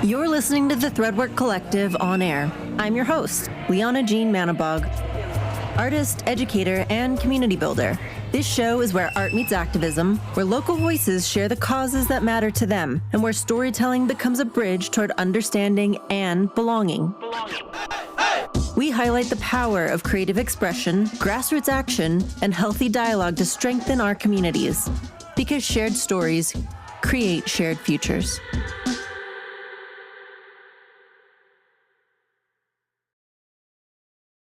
You're listening to the Threadwork Collective on air. I'm your host, Lianna Jean Manibog, artist, educator, and community builder. This show is where art meets activism, where local voices share the causes that matter to them, and where storytelling becomes a bridge toward understanding and belonging. We highlight the power of creative expression, grassroots action, and healthy dialogue to strengthen our communities. Because shared stories create shared futures.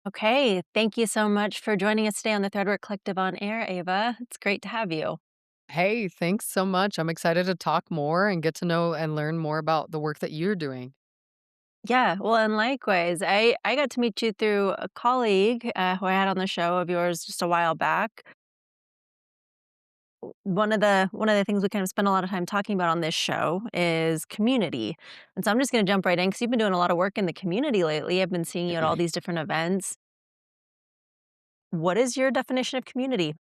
Okay, thank you so much for joining us today on the Threadwork Collective on air, Ava. It's great to have you. Hey, thanks so much. I'm excited to talk more and get to know and learn more about the work that you're doing. Yeah, well, and likewise, I got to meet you through a colleague who I had on the show of yours just a while back. One of the things we kind of spend a lot of time talking about on this show is community, and so I'm just going to jump right in because you've been doing a lot of work in the community lately. I've been seeing you at all these different events. What is your definition of community?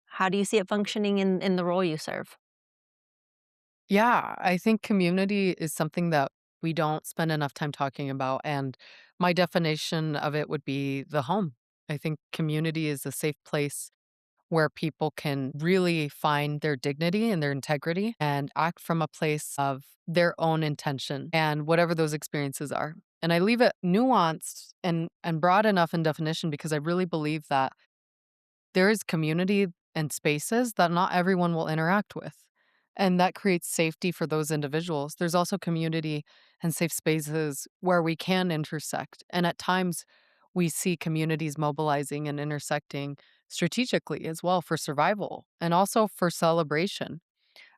How do you see it functioning in the role you serve? Yeah, I think community is something that we don't spend enough time talking about. And my definition of it would be the home. I think community is a safe place where people can really find their dignity and their integrity and act from a place of their own intention and whatever those experiences are. And I leave it nuanced and broad enough in definition because I really believe that there is community and spaces that not everyone will interact with. And that creates safety for those individuals. There's also community and safe spaces where we can intersect. And at times, we see communities mobilizing and intersecting strategically as well for survival and also for celebration.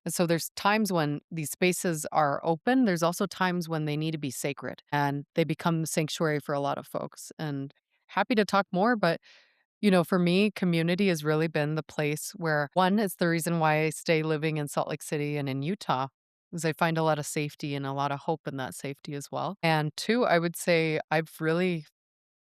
And so there's times when these spaces are open. There's also times when they need to be sacred and they become sanctuary for a lot of folks. And happy to talk more, but for me, community has really been the place where one is the reason why I stay living in Salt Lake City and in Utah, is I find a lot of safety and a lot of hope in that safety as well. And two, I would say I've really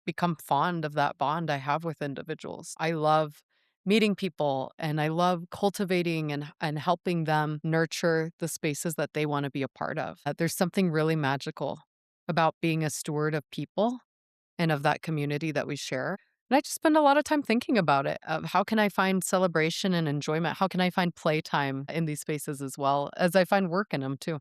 become fond of that bond I have with individuals. I love meeting people and I love cultivating and helping them nurture the spaces that they want to be a part of. There's something really magical about being a steward of people and of that community that we share. And I just spend a lot of time thinking about it. Of how can I find celebration and enjoyment? How can I find playtime in these spaces as well as I find work in them too?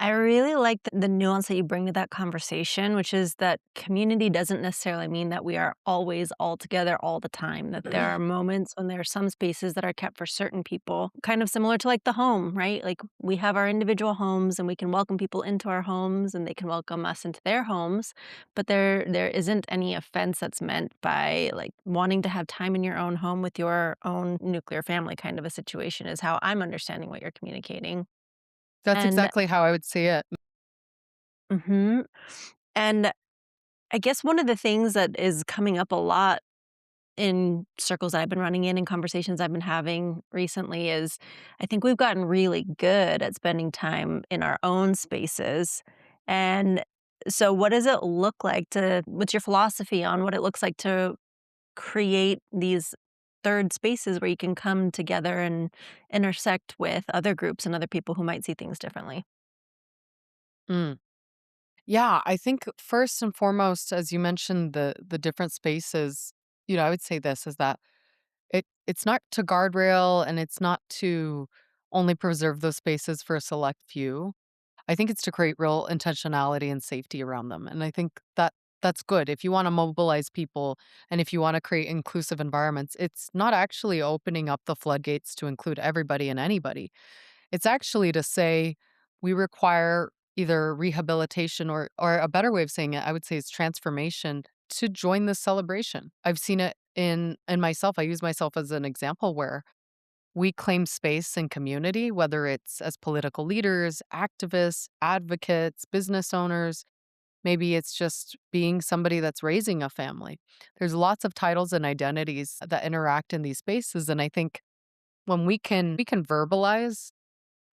I really like the nuance that you bring to that conversation, which is that community doesn't necessarily mean that we are always all together all the time, that there are moments when there are some spaces that are kept for certain people, kind of similar to like the home, right? Like we have our individual homes and we can welcome people into our homes and they can welcome us into their homes, but there isn't any offense that's meant by like wanting to have time in your own home with your own nuclear family kind of a situation is how I'm understanding what you're communicating. That's And exactly how I would see it. mhm. And I guess one of the things that is coming up a lot in circles that I've been running in and conversations I've been having recently is I think we've gotten really good at spending time in our own spaces. And so what does it look like to what's your philosophy on what it looks like to create these third spaces where you can come together and intersect with other groups and other people who might see things differently? Mm. Yeah, I think first and foremost, as you mentioned, the different spaces, I would say this is that it's not to guardrail and it's not to only preserve those spaces for a select few. I think it's to create real intentionality and safety around them. And I think that that's good. If you want to mobilize people and if you want to create inclusive environments, it's not actually opening up the floodgates to include everybody and anybody. It's actually to say we require either rehabilitation or a better way of saying it, I would say is transformation to join this celebration. I've seen it in myself. I use myself as an example where we claim space and community, whether it's as political leaders, activists, advocates, business owners. Maybe it's just being somebody that's raising a family. There's lots of titles and identities that interact in these spaces. And I think when we can verbalize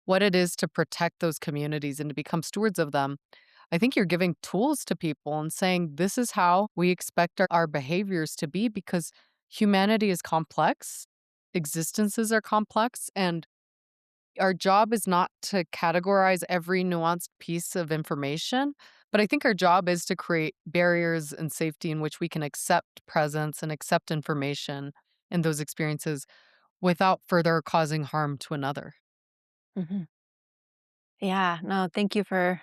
what it is to protect those communities and to become stewards of them, I think you're giving tools to people and saying, this is how we expect our behaviors to be because humanity is complex, existences are complex, and Our job is not to categorize every nuanced piece of information, but I think our job is to create barriers and safety in which we can accept presence and accept information and those experiences without further causing harm to another. Mhm. Yeah, no, thank you for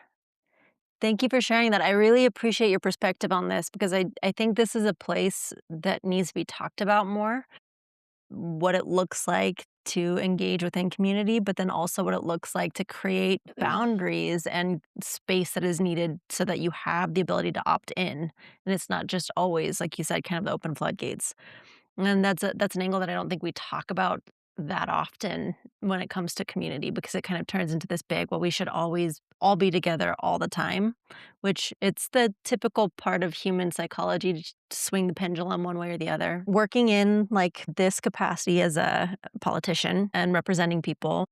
sharing that. I really appreciate your perspective on this because I think this is a place that needs to be talked about more. What it looks like to engage within community, but then also what it looks like to create boundaries and space that is needed so that you have the ability to opt in. And it's not just always, like you said, kind of the open floodgates. And that's an angle that I don't think we talk about that often when it comes to community because it kind of turns into this big, well, we should always all be together all the time, which it's the typical part of human psychology to swing the pendulum one way or the other. Working in like this capacity as a politician and representing people,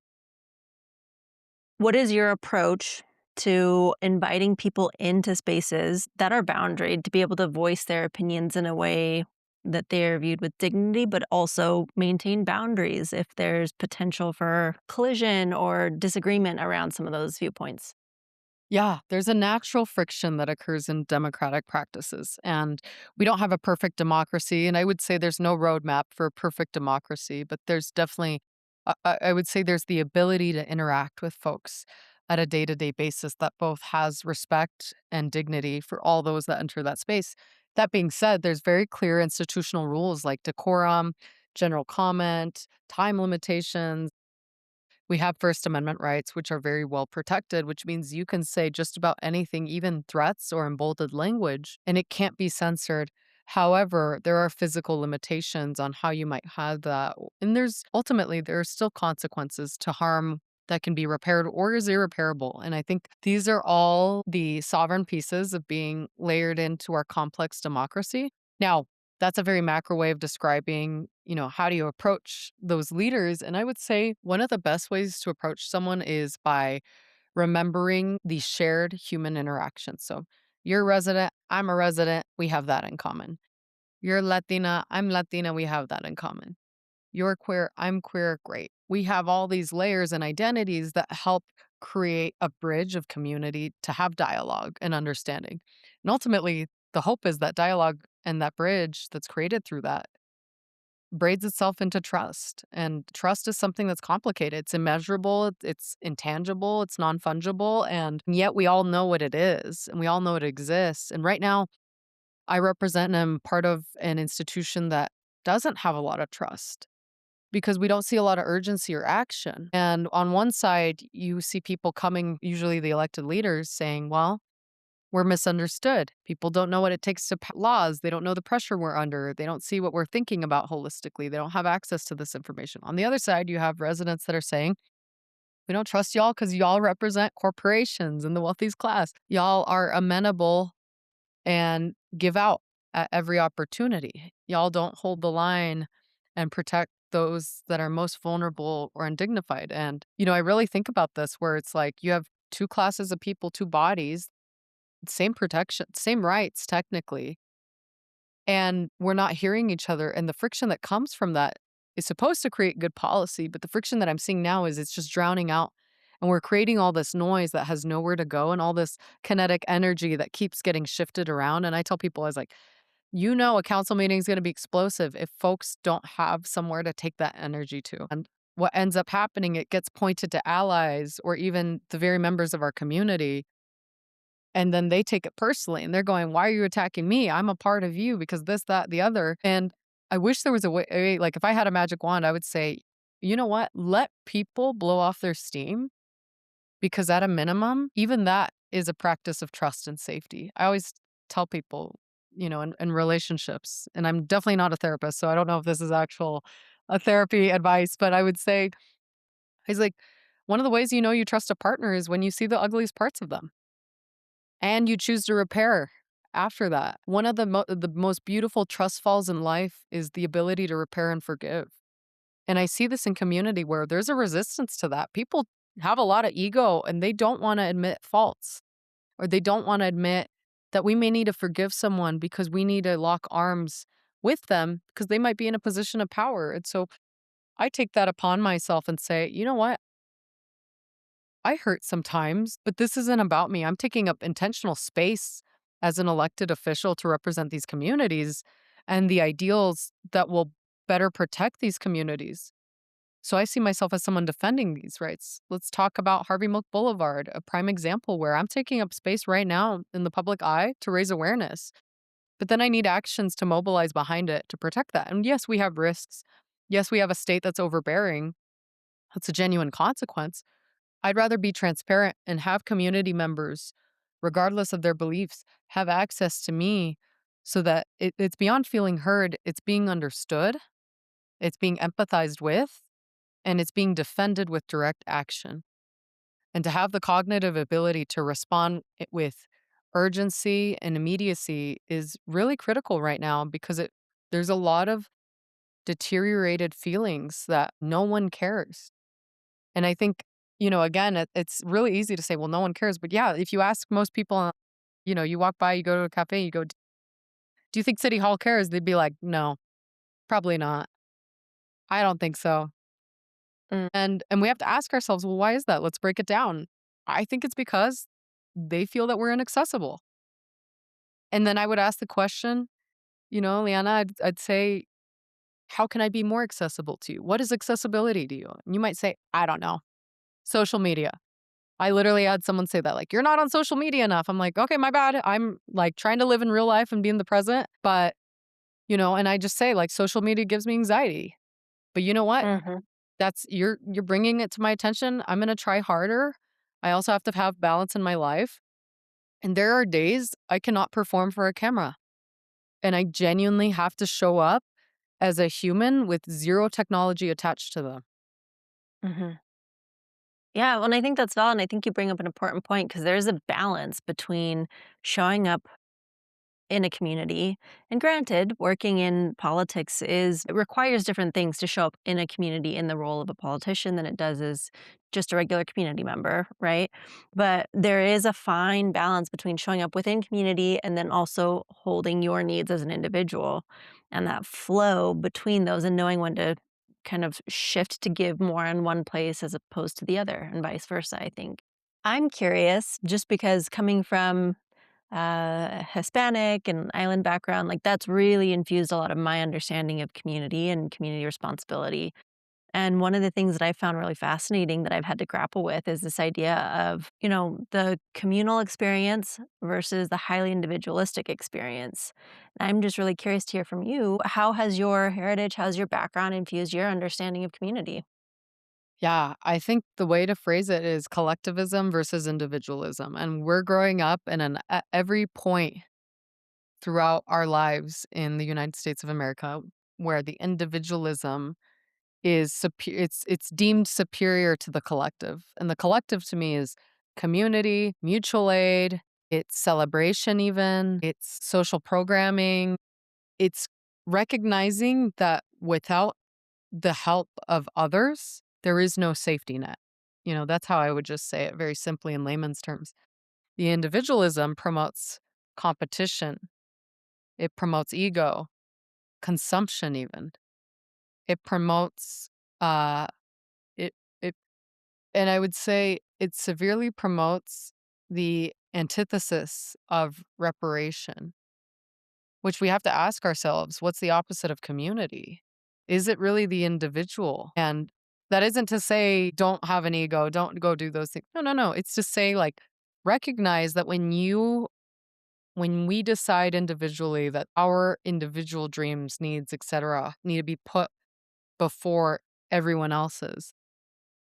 what is your approach to inviting people into spaces that are boundaried to be able to voice their opinions in a way that they're viewed with dignity, but also maintain boundaries if there's potential for collision or disagreement around some of those viewpoints? Yeah, there's a natural friction that occurs in democratic practices, and we don't have a perfect democracy. And I would say there's no roadmap for a perfect democracy, but there's definitely, I would say, there's the ability to interact with folks at a day to day basis that both has respect and dignity for all those that enter that space. That being said, there's very clear institutional rules like decorum, general comment, time limitations. We have First Amendment rights, which are very well protected, which means you can say just about anything, even threats or emboldened language, and it can't be censored. However, there are physical limitations on how you might have that. And there are still consequences to harm that can be repaired or is irreparable. And I think these are all the sovereign pieces of being layered into our complex democracy. Now, that's a very macro way of describing, how do you approach those leaders? And I would say one of the best ways to approach someone is by remembering the shared human interaction. So you're a resident, I'm a resident, we have that in common. You're Latina, I'm Latina, we have that in common. You're queer, I'm queer, great. We have all these layers and identities that help create a bridge of community to have dialogue and understanding. And ultimately, the hope is that dialogue and that bridge that's created through that braids itself into trust. And trust is something that's complicated. It's immeasurable, it's intangible, it's non fungible. And yet we all know what it is and we all know it exists. And right now, I represent and I'm part of an institution that doesn't have a lot of trust because we don't see a lot of urgency or action. And on one side, you see people coming, usually the elected leaders, saying, well, we're misunderstood. People don't know what it takes to laws. They don't know the pressure we're under. They don't see what we're thinking about holistically. They don't have access to this information. On the other side, you have residents that are saying, we don't trust y'all because y'all represent corporations and the wealthiest class. Y'all are amenable and give out at every opportunity. Y'all don't hold the line and protect those that are most vulnerable or undignified. And, I really think about this where it's like you have two classes of people, two bodies, same protection, same rights technically, and we're not hearing each other. And the friction that comes from that is supposed to create good policy, but the friction that I'm seeing now is it's just drowning out. And we're creating all this noise that has nowhere to go and all this kinetic energy that keeps getting shifted around. And I tell people, I was like, a council meeting is going to be explosive if folks don't have somewhere to take that energy to. And what ends up happening, it gets pointed to allies or even the very members of our community, and then they take it personally and they're going, why are you attacking me? I'm a part of you because this, that, the other. And I wish there was a way, like if I had a magic wand, I would say, you know what? Let people blow off their steam because at a minimum, even that is a practice of trust and safety. I always tell people, in relationships, and I'm definitely not a therapist, so I don't know if this is actual a therapy advice, but I would say, he's like, one of the ways you trust a partner is when you see the ugliest parts of them and you choose to repair after that. One of the most beautiful trust falls in life is the ability to repair and forgive. And I see this in community where there's a resistance to that. People have a lot of ego and they don't want to admit faults or they don't want to admit that we may need to forgive someone because we need to lock arms with them because they might be in a position of power. And so I take that upon myself and say, you know what? I hurt sometimes, but this isn't about me. I'm taking up intentional space as an elected official to represent these communities and the ideals that will better protect these communities. So I see myself as someone defending these rights. Let's talk about Harvey Milk Boulevard, a prime example where I'm taking up space right now in the public eye to raise awareness. But then I need actions to mobilize behind it to protect that. And yes, we have risks. Yes, we have a state that's overbearing. That's a genuine consequence. I'd rather be transparent and have community members, regardless of their beliefs, have access to me so that it's beyond feeling heard, it's being understood, it's being empathized with, and it's being defended with direct action. And to have the cognitive ability to respond with urgency and immediacy is really critical right now because there's a lot of deteriorated feelings that no one cares. And I think, again, it's really easy to say, well, no one cares. But yeah, if you ask most people, you walk by, you go to a cafe, you go, do you think City Hall cares? They'd be like, no, probably not. I don't think so. Mm, And we have to ask ourselves, well, why is that? Let's break it down. I think it's because they feel that we're inaccessible. And then I would ask the question, Liana, I'd say, how can I be more accessible to you? What is accessibility to you? And you might say, I don't know, social media. I literally had someone say that, like, you're not on social media enough. I'm like, okay, my bad. I'm like trying to live in real life and be in the present. But, and I just say, like, social media gives me anxiety. But you know what? mhm, That's you're bringing it to my attention. I'm going to try harder. I also have to have balance in my life. And there are days I cannot perform for a camera. And I genuinely have to show up as a human with zero technology attached to them. mhm. Yeah, well, and I think that's valid, and I think you bring up an important point because there's a balance between showing up in a community. And granted, working in politics it requires different things to show up in a community in the role of a politician than it does as just a regular community member, right? But there is a fine balance between showing up within community and then also holding your needs as an individual and that flow between those and knowing when to kind of shift to give more in one place as opposed to the other and vice versa, I think. I'm curious just because coming from Hispanic and island background, like that's really infused a lot of my understanding of community and community responsibility. And one of the things that I found really fascinating that I've had to grapple with is this idea of, the communal experience versus the highly individualistic experience. And I'm just really curious to hear from you. How has your heritage, how's your background infused your understanding of community? Yeah, I think the way to phrase it is collectivism versus individualism. And we're growing up in at every point throughout our lives in the United States of America where the individualism is it's deemed superior to the collective. And the collective to me is community, mutual aid, it's celebration even, it's social programming, it's recognizing that without the help of others, there is no safety net. That's how I would just say it very simply in layman's terms. The individualism promotes competition, it promotes ego, consumption even. It promotes uh it it and I would say it severely promotes the antithesis of reparation, which we have to ask ourselves, what's the opposite of community? Is it really the individual? And that isn't to say don't have an ego, don't go do those things. No, no, no. It's to say like recognize that when we decide individually that our individual dreams, needs, etc., need to be put before everyone else's,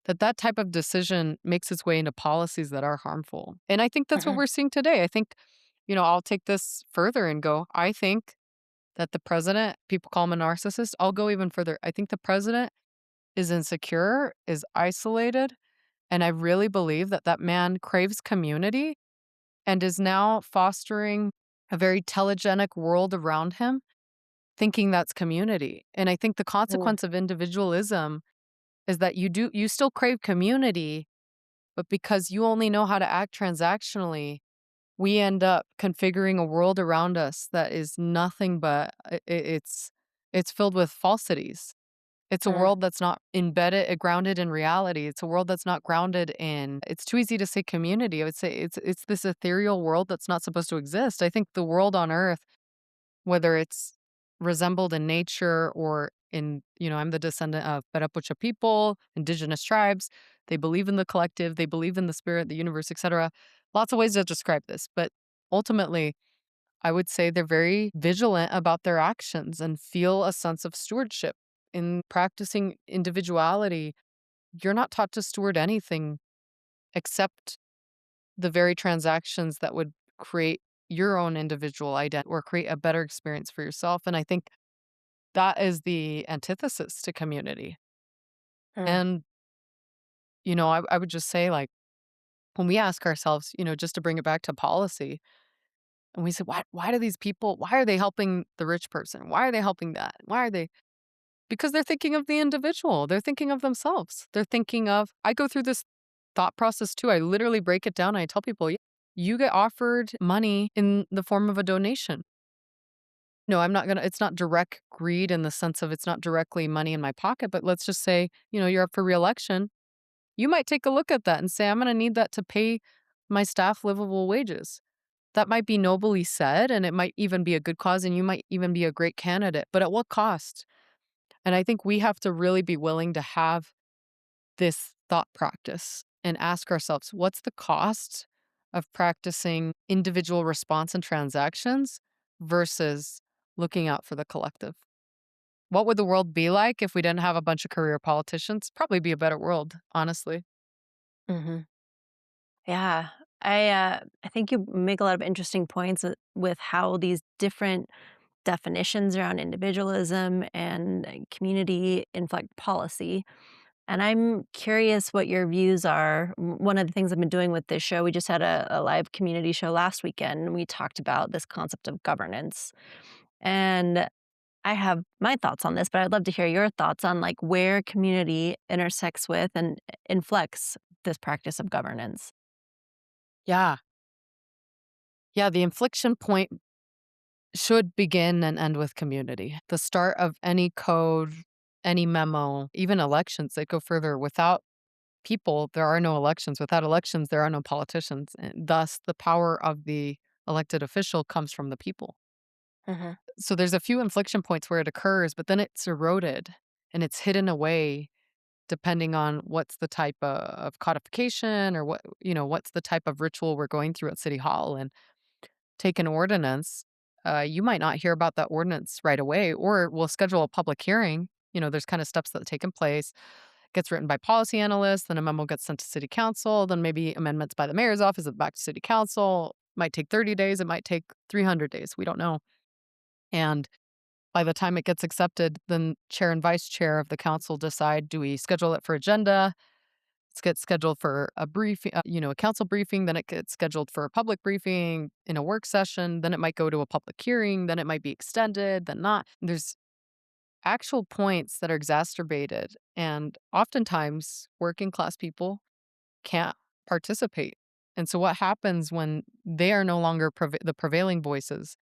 that type of decision makes its way into policies that are harmful. And I think that's what Mhm, we're seeing today. I think, I'll take this further and go, I think that the president, people call him a narcissist. I'll go even further. I think the president is insecure, is isolated, and I really believe that that man craves community and is now fostering a very telegenic world around him, thinking that's community. And I think the mm, consequence of individualism is that you still crave community, but because you only know how to act transactionally, we end up configuring a world around us that is nothing but it's filled with falsities. It's a Mm, world that's not grounded in reality. It's a world that's not grounded in it's too easy to say community. I would say it's this ethereal world that's not supposed to exist. I think the world on Earth, whether it's resembled in nature or in, I'm the descendant of Parapucha people, indigenous tribes. They believe in the collective, they believe in the spirit, the universe, etc. Lots of ways to describe this, but ultimately, I would say they're very vigilant about their actions and feel a sense of stewardship. In practicing individuality, you're not taught to steward anything except the very transactions that would create your own individual identity or create a better experience for yourself. And I think that is the antithesis to community. mm, And, I would just say, like, when we ask ourselves, just to bring it back to policy, and we say, why do these people, why are they helping the rich person? Why are they helping that? Why are they? Because they're thinking of the individual. They're thinking of themselves. They're thinking of I go through this thought process too. I literally break it down and I tell people, "Yeah, you get offered money in the form of a donation. No, I'm not gonna it's not direct greed in the sense of it's not directly money in my pocket, but let's just say, you're up for reelection. You might take a look at that and say, I'm gonna need that to pay my staff livable wages. That might be nobly said and it might even be a good cause and you might even be a great candidate, but at what cost? And I think we have to really be willing to have this thought practice and ask ourselves, what's the cost of practicing individual response and transactions versus looking out for the collective? What would the world be like if we didn't have a bunch of career politicians? Probably be a better world, honestly. mhm. Yeah. I think you make a lot of interesting points with how these different definitions around individualism and community inflect policy. And I'm curious what your views are. One of the things I've been doing with this show, we just had a live community show last weekend, and we talked about this concept of governance. And I have my thoughts on this, but I'd love to hear your thoughts on like where community intersects with and inflects this practice of governance. Yeah. Yeah. The inflection point should begin and end with community. The start of any code, any memo, even elections that go further. Without people, there are no elections. Without elections, there are no politicians. And thus, the power of the elected official comes from the people. Hmm. So there's a few inflection points where it occurs, but then it's eroded and it's hidden away depending on what's the type of codification or what's the type of ritual we're going through at City Hall. And take an ordinance, you might not hear about that ordinance right away, or we'll schedule a public hearing. There's kind of steps that take in place. Gets written by policy analysts, then a memo gets sent to city council, then maybe amendments by the mayor's office, back to city council. Might take 30 days, it might take 300 days. We don't know. And by the time it gets accepted, then chair and vice chair of the council decide, do we schedule it for agenda? It gets scheduled for a briefing, a council briefing, then it gets scheduled for a public briefing in a work session, then it might go to a public hearing, then it might be extended, then not. There's actual points that are exacerbated, and oftentimes working class people can't participate. And so what happens when they are no longer the prevailing voices,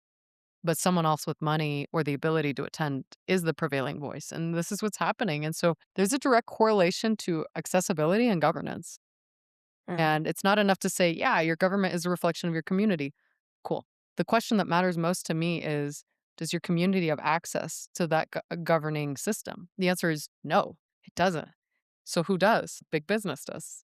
but someone else with money or the ability to attend is the prevailing voice? And this is what's happening. And so there's a direct correlation to accessibility and governance. Hmm. And it's not enough to say, yeah, your government is a reflection of your community. Cool. The question that matters most to me is, does your community have access to that governing system? The answer is no, it doesn't. So who does? Big business does.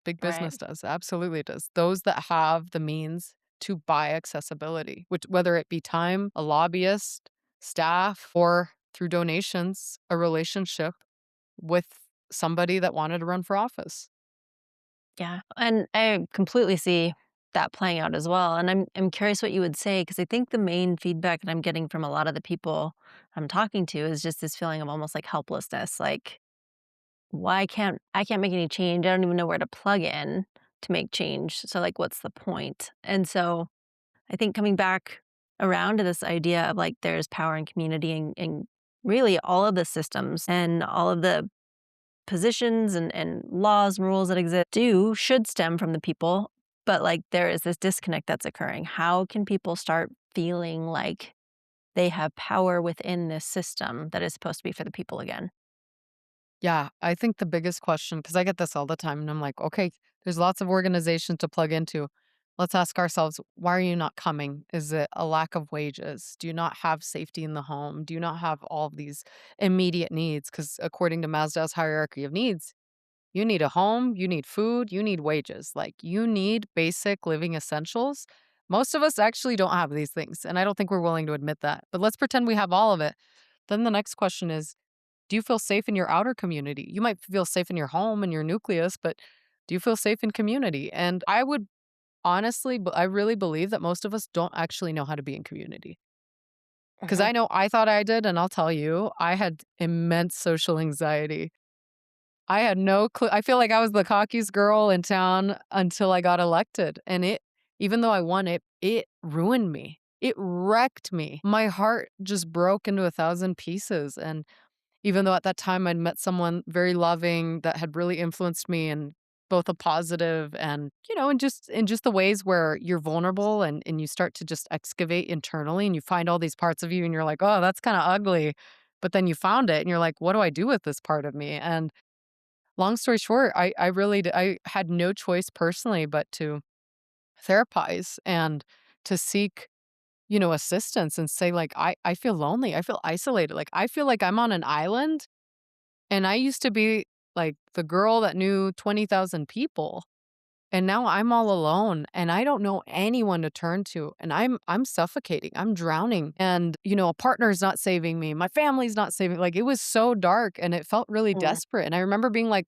Big Right. business does. Absolutely does. Those that have the means to buy accessibility, which whether it be time, a lobbyist, staff, or through donations, a relationship with somebody that wanted to run for office. Yeah. And I completely see that playing out as well. And I'm curious what you would say because I think the main feedback that I'm getting from a lot of the people I'm talking to is just this feeling of almost like helplessness. Like, why can't I can't make any change? I don't even know where to plug in to make change. So like what's the point? And so I think coming back around to this idea of like there's power in community and really all of the systems and all of the positions and laws and rules that exist should stem from the people, but like there is this disconnect that's occurring. How can people start feeling like they have power within this system that is supposed to be for the people again? Yeah, I think the biggest question, because I get this all the time, and I'm like, okay, there's lots of organizations to plug into. Let's ask ourselves, why are you not coming? Is it a lack of wages? Do you not have safety in the home? Do you not have all of these immediate needs? Because according to Maslow's hierarchy of needs, you need a home, you need food, you need wages. Like you need basic living essentials. Most of us actually don't have these things. And I don't think we're willing to admit that. But let's pretend we have all of it. Then the next question is, do you feel safe in your outer community? You might feel safe in your home and your nucleus, but do you feel safe in community? And I would honestly, I really believe that most of us don't actually know how to be in community. Because Mhm. I know I thought I did, and I'll tell you, I had immense social anxiety. I had no clue. I feel like I was the cockiest girl in town until I got elected, and even though I won it ruined me. It wrecked me. My heart just broke into a thousand pieces, and even though at that time I'd met someone very loving that had really influenced me in both a positive and, in just the ways where you're vulnerable and you start to just excavate internally and you find all these parts of you and you're like, "Oh, that's kinda ugly." But then you found it and you're like, "What do I do with this part of me?" And long story short, I really I had no choice personally but to therapize and to seek, assistance and say like, I feel lonely, I feel isolated, like, I feel like I'm on an island, and I used to be, like, the girl that knew 20,000 people, and now I'm all alone, and I don't know anyone to turn to, and I'm suffocating, I'm drowning, and, a partner's not saving me, my family's not saving like, it was so dark, and it felt really Mm. desperate, and I remember being like,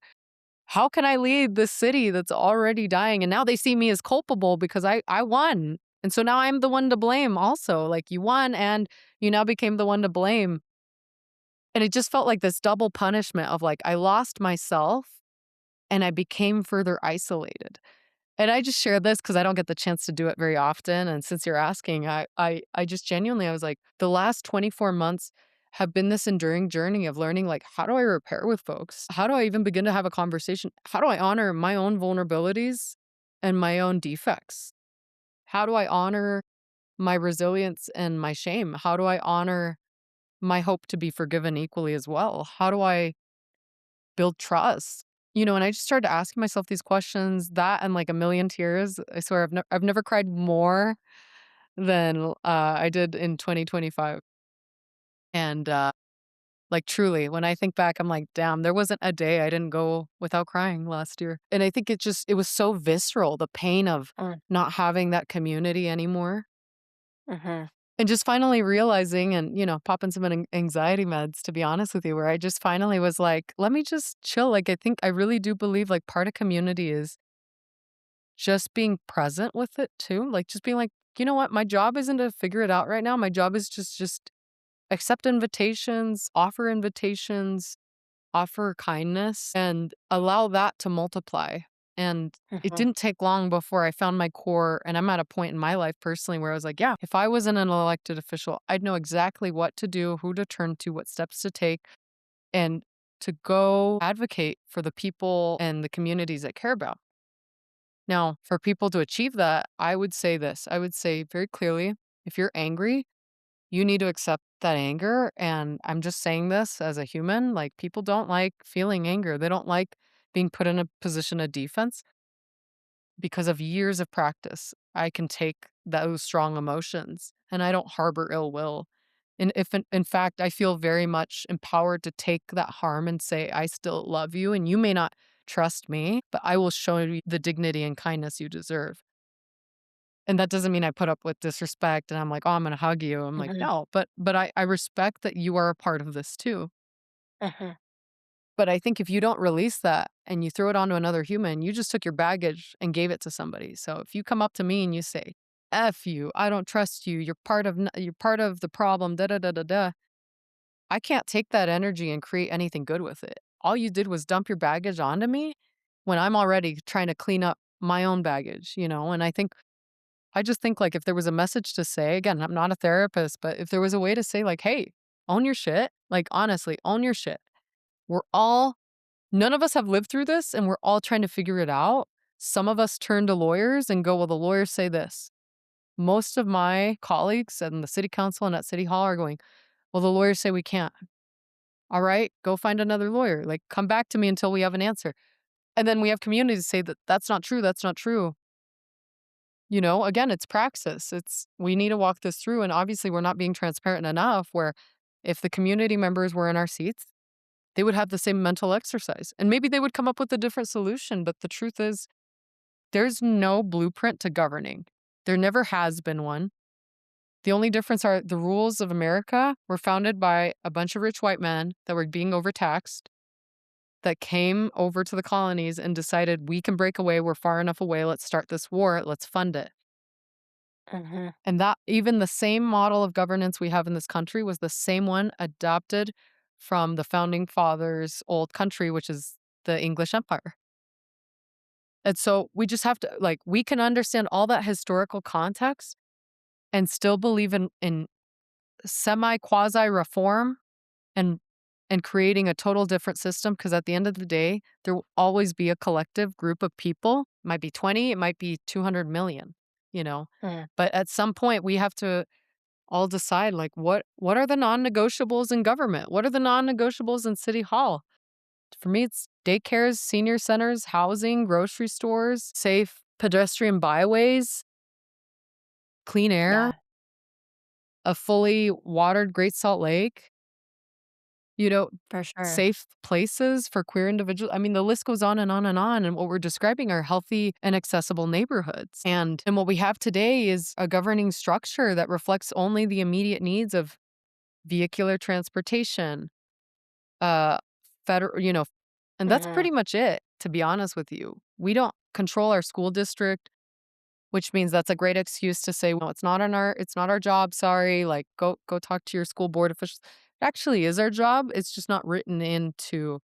"How can I lead this city that's already dying?" And now they see me as culpable because I won, and so now I'm the one to blame also, like, you won, and you now became the one to blame. And it just felt like this double punishment of like, I lost myself and I became further isolated. And I just share this because I don't get the chance to do it very often. And since you're asking, I just genuinely, I was like, the last 24 months have been this enduring journey of learning, like, how do I repair with folks? How do I even begin to have a conversation? How do I honor my own vulnerabilities and my own defects? How do I honor my resilience and my shame? How do I honor my hope to be forgiven equally as well? How do I build trust? And I just started asking myself these questions, that and like a million tears. I swear I've never cried more than I did in 2025. And like truly, when I think back, I'm like, damn, there wasn't a day I didn't go without crying last year. And I think it was so visceral, the pain of Mm. not having that community anymore. Mhm. And just finally realizing and, popping some anxiety meds, to be honest with you, where I just finally was like, let me just chill. Like, I think I really do believe like part of community is just being present with it too. Like, just being like, you know what? My job isn't to figure it out right now. My job is just accept invitations, offer kindness, and allow that to multiply. And it Mhm. didn't take long before I found my core. And I'm at a point in my life personally where I was like, yeah, if I wasn't an elected official, I'd know exactly what to do, who to turn to, what steps to take, and to go advocate for the people and the communities I care about. Now, for people to achieve that, I would say this I would say very clearly, if you're angry, you need to accept that anger. And I'm just saying this as a human. Like, people don't like feeling anger, they don't like being put in a position of defense. Because of years of practice, I can take those strong emotions and I don't harbor ill will. And if in fact, I feel very much empowered to take that harm and say, I still love you and you may not trust me, but I will show you the dignity and kindness you deserve. And that doesn't mean I put up with disrespect and I'm like, oh, I'm gonna hug you. I'm like, Mhm. no, but I respect that you are a part of this too. Mhm. But I think if you don't release that and you throw it onto another human, you just took your baggage and gave it to somebody. So if you come up to me and you say, "F you, I don't trust you. You're part of the problem." Da da da da da. I can't take that energy and create anything good with it. All you did was dump your baggage onto me when I'm already trying to clean up my own baggage. And I just think like if there was a message to say, again, I'm not a therapist, but if there was a way to say like, "Hey, own your shit." Like honestly, own your shit. We're all None of us have lived through this and we're all trying to figure it out. Some of us turn to lawyers and go, well, the lawyers say this. Most of my colleagues in the city council and at city hall are going, well, the lawyers say we can't. All right, go find another lawyer. Like, come back to me until we have an answer. And then we have communities say that that's not true. That's not true. Again, it's praxis. We need to walk this through. And obviously, we're not being transparent enough where if the community members were in our seats, they would have the same mental exercise. And maybe they would come up with a different solution. But the truth is, there's no blueprint to governing. There never has been one. The only difference are the rules of America were founded by a bunch of rich white men that were being overtaxed, that came over to the colonies and decided we can break away. We're far enough away. Let's start this war. Let's fund it. Mhm. And that even the same model of governance we have in this country was the same one adopted from the founding fathers' old country, which is the English Empire. And so we just have to like we can understand all that historical context and still believe in semi quasi reform and creating a total different system because at the end of the day, there will always be a collective group of people. It might be 20, it might be 200 million, you know. Mm. But at some point we have to all decide like what are the non-negotiables in government? What are the non-negotiables in city hall? For me it's daycares, senior centers, housing, grocery stores, safe pedestrian byways, clean air, Yeah, a fully watered Great Salt Lake. You know, for sure. safe places for queer individuals. I mean, the list goes on and on and on. And what we're describing are healthy and accessible neighborhoods. And what we have today is a governing structure that reflects only the immediate needs of vehicular transportation, uh, federal, and that's Mhm. pretty much it, to be honest with you. We don't control our school district, which means that's a great excuse to say, "Well, it's not our job, sorry, like, go talk to your school board officials." It actually is our job, it's just not written into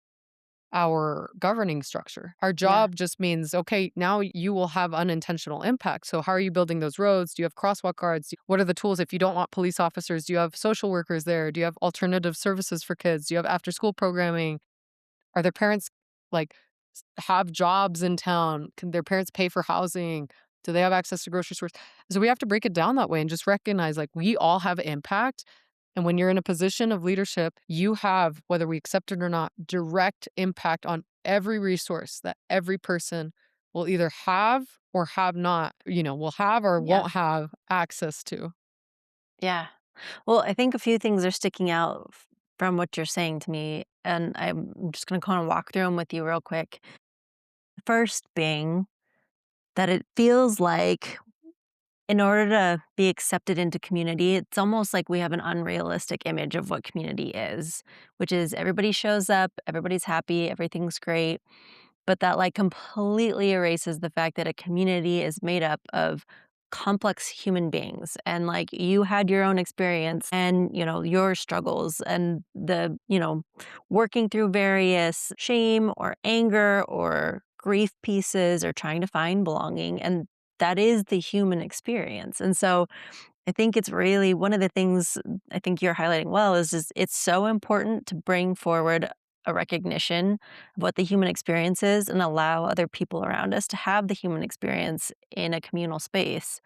our governing structure. Our Yeah, job just means, "Okay, now you will have unintentional impact, so how are you building those roads? Do you have crosswalk guards? What are the tools if you don't want police officers? Do you have social workers there? Do you have alternative services for kids? Do you have after-school programming? Are their parents, like, have jobs in town? Can their parents pay for housing? Do they have access to grocery stores? So we have to break it down that way and just recognize, like, we all have impact, and when you're in a position of leadership, you have, whether we accept it or not, direct impact on every resource that every person will either have or have not, will have or yeah, won't have access to. yeah. Well, I think a few things are sticking out from what you're saying to me, and I'm just gonna kinda walk through them with you real quick. First being that it feels like in order to be accepted into community, it's almost like we have an unrealistic image of what community is, which is everybody shows up, everybody's happy, everything's great. But that, like, completely erases the fact that a community is made up of complex human beings, and, like, you had your own experience and, your struggles and working through various shame or anger or grief pieces or trying to find belonging, and that is the human experience, and so I think it's really one of the things I think you're highlighting well is it's so important to bring forward a recognition of what the human experience is and allow other people around us to have the human experience in a communal space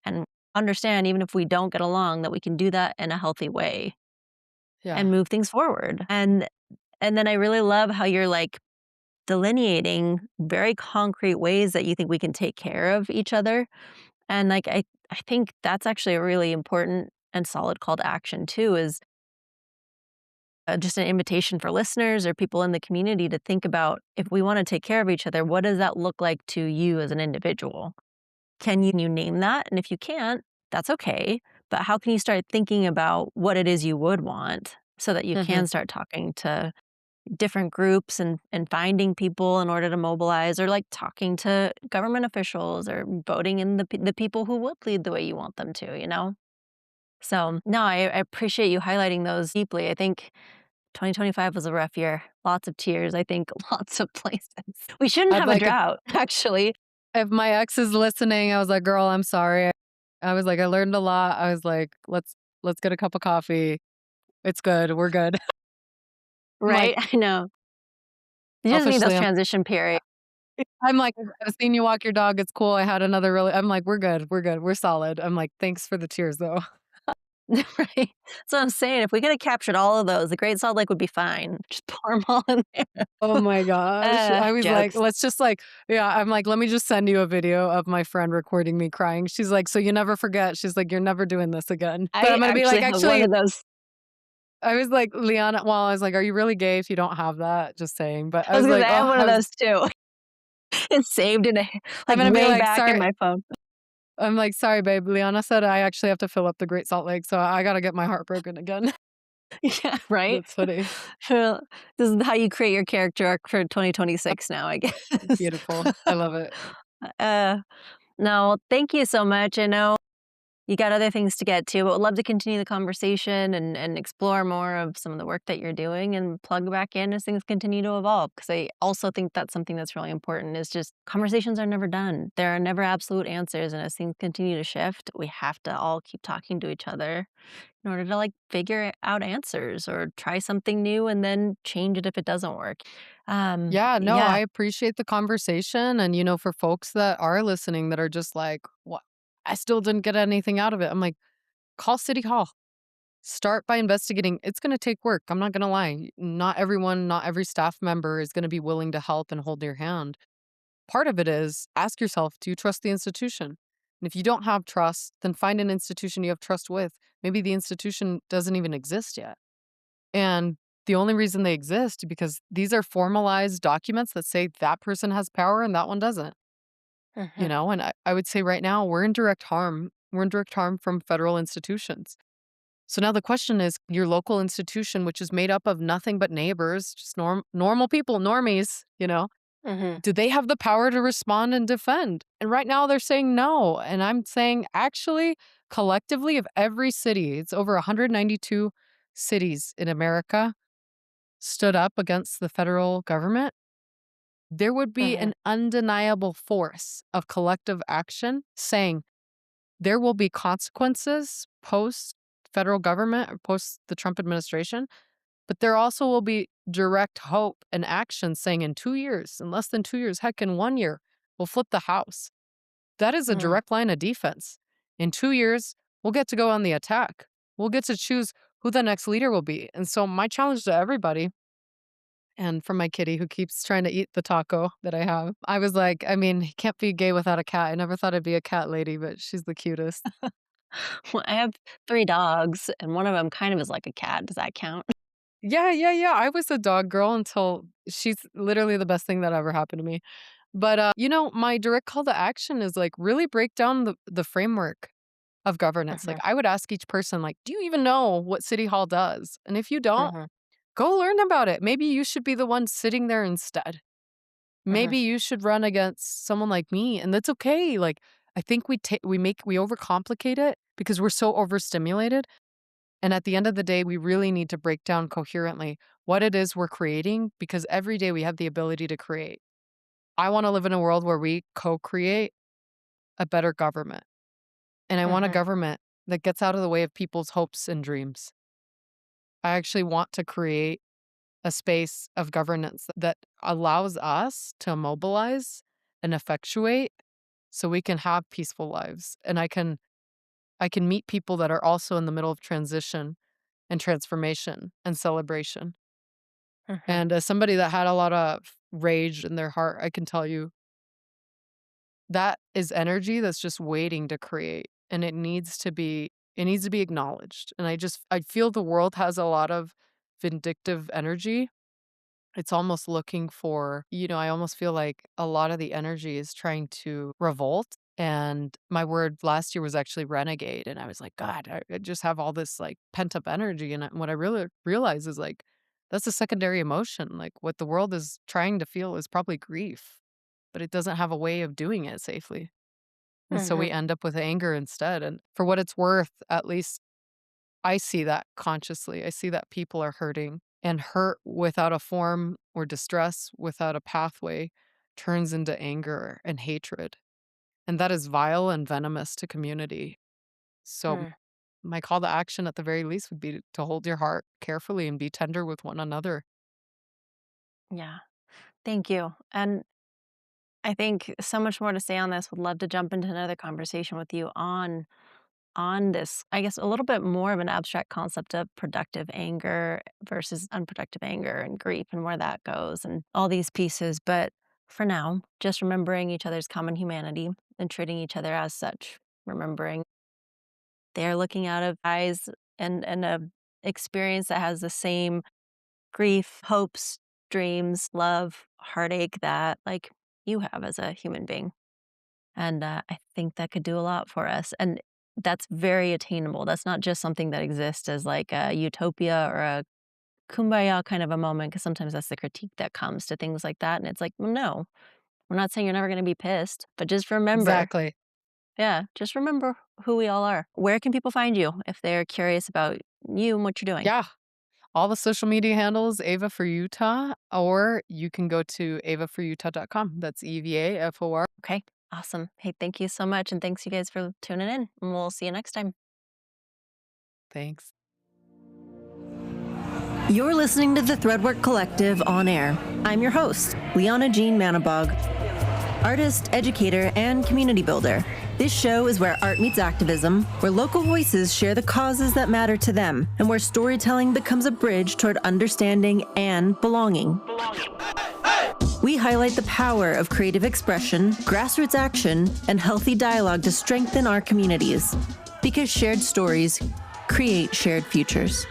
and understand even if we don't get along that we can do that in a healthy way Yeah. and move things forward. And then I really love how you're like delineating very concrete ways that you think we can take care of each other and, like, I think that's actually a really important and solid call to action too is, just an invitation for listeners or people in the community to think about if we wanna take care of each other, what does that look like to you as an individual? Can you name that? And if you can't, that's okay, but how can you start thinking about what it is you would want so that you Mhm. can start talking to different groups and finding people in order to mobilize or, like, talking to government officials or voting in the people who would lead the way you want them to, you know? So, no, I appreciate you highlighting those deeply. I think 2025 was a rough year. Lots of tears, I think, lots of places. We shouldn't I'd have a like drought, actually. if my ex is listening, I was like, "Girl, I'm sorry." I was like, "I learned a lot." I was like, "Let's get a cup of coffee. It's good. We're good." I'm like, Right? I know. You just need those selfishly, transition periods. I'm like, "I've seen you walk your dog. It's cool. I had another really." I'm like, "We're good. We're good. We're solid." I'm like, "Thanks for the tears, though." Right? So I'm saying if we coulda captured all of those, the Great Salt Lake would be fine. Just pour them all in there. Oh my gosh. I was like, Jokes. let's just like yeah, I'm like, "Let me just send you a video of my friend recording me crying." She's like, "So you never forget." She's like, "You're never doing this again." But I I'm gonna be actually like, have one "Actually." of those. I was like, "Lianna," well, I was like, "Are you really gay if you don't have that?" Just saying. But I I was was gonna say like, I have "Oh," one I of was those too. It's saved in a I'm like, gonna be way like, back in "Sorry." my phone. I'm like, "Sorry, babe. Lianna said I actually have to fill up the Great Salt Lake, so I gotta get my heart broken again." Yeah, right? That's funny. Well, this is how you create your character arc for 2026 now, I guess. Beautiful. I love it. Uh, no, thank you so much. I know you got other things to get to, but would love to continue the conversation and explore more of some of the work that you're doing and plug back in as things continue to evolve. Because I also think that's something that's really important is just conversations are never done. There are never absolute answers, and as things continue to shift, we have to all keep talking to each other in order to, like, figure out answers or try something new and then change it if it doesn't work. Yeah, no, Yeah. I appreciate the conversation, and, for folks that are listening that are just like, "What? I still didn't get anything out of it." I'm like, "Call City Hall. Start by investigating." It's gonna take work, I'm not gonna lie. Not everyone, not every staff member is gonna be willing to help and hold your hand. Part of it is ask yourself, do you trust the institution? And if you don't have trust, then find an institution you have trust with. Maybe the institution doesn't even exist yet. And the only reason they exist because these are formalized documents that say that person has power and that one doesn't. Mhm, And I would say right now we're in direct harm. We're in direct harm from federal institutions. So now the question is your local institution, which is made up of nothing but neighbors, just normal people, normies, mhm, do they have the power to respond and defend? And right now they're saying no. And I'm saying actually, collectively, of every city, it's over 192 cities in America stood up against the federal government, there would be mhm, an undeniable force of collective action saying there will be consequences post federal government or post the Trump administration, but there also will be direct hope and action saying in 2 years, in less than 2 years, heck, in 1 year, we'll flip the House. That is a mm. direct line of defense. In 2 years, we'll get to go on the attack. We'll get to choose who the next leader will be. And so, my challenge to everybody and from my kitty who keeps trying to eat the taco that I have. I was like, I mean, he can't be gay without a cat. I never thought I'd be a cat lady, but she's the cutest. Well, I have 3 dogs, and one of them kind of is like a cat. Does that count? Yeah, yeah, yeah. I was a dog girl until she's literally the best thing that ever happened to me. But my direct call to action is like really break down the framework of governance. Like Mhm, I would ask each person, like, do you even know what City Hall does? And if you don't, mhm, go learn about it. Maybe you should be the one sitting there instead. mhm, Maybe you should run against someone like me, and that's okay. Like, I think we overcomplicate it because we're so overstimulated, and at the end of the day, we really need to break down coherently what it is we're creating because every day we have the ability to create. I wanna live in a world where we co-create a better government, and I want a mhm, government that gets out of the way of people's hopes and dreams. I actually want to create a space of governance that allows us to mobilize and effectuate so we can have peaceful lives and I can meet people that are also in the middle of transition and transformation and celebration. mhm, And as somebody that had a lot of rage in their heart, I can tell you that is energy that's just waiting to create and it needs to be acknowledged. And I feel the world has a lot of vindictive energy. It's almost looking for, I almost feel like a lot of the energy is trying to revolt. And my word last year was actually renegade. And I was like, God, I just have all this like pent up energy. And what I really realize is like, that's a secondary emotion. Like what the world is trying to feel is probably grief, but it doesn't have a way of doing it safely. And so we mhm, end up with anger instead. And for what it's worth, at least I see that consciously. I see that people are hurting, and hurt without a form or distress without a pathway turns into anger and hatred. And that is vile and venomous to community. So, mm, my call to action at the very least would be to hold your heart carefully and be tender with one another. yeah. Thank you, and I think so much more to say on this. Would love to jump into another conversation with you on on this, I guess, a little bit more of an abstract concept of productive anger versus unproductive anger and grief and where that goes and all these pieces. But for now, just remembering each other's common humanity and treating each other as such, remembering they're looking out of eyes and a experience that has the same grief, hopes, dreams, love, heartache that like you have as a human being. And I think that could do a lot for us. And that's very attainable. That's not just something that exists as like a utopia or a kumbaya kind of a moment, because sometimes that's the critique that comes to things like that. And it's like, well, no, we're not saying you're never going to be pissed, but just remember, Exactly. yeah, just remember who we all are. Where can people find you if they're curious about you and what you're doing? Yeah. All the social media handles, Ava for Utah, or you can go to avaforutah.com. That's EVAFOR. Okay, awesome. Hey, thank you so much. And thanks you guys for tuning in. And we'll see you next time. Thanks. You're listening to the Threadwork Collective on air. I'm your host, Lianna Jean Manibog, artist, educator, and community builder. This show is where art meets activism, where local voices share the causes that matter to them, and where storytelling becomes a bridge toward understanding and belonging. We highlight the power of creative expression, grassroots action, and healthy dialogue to strengthen our communities. Because shared stories create shared futures.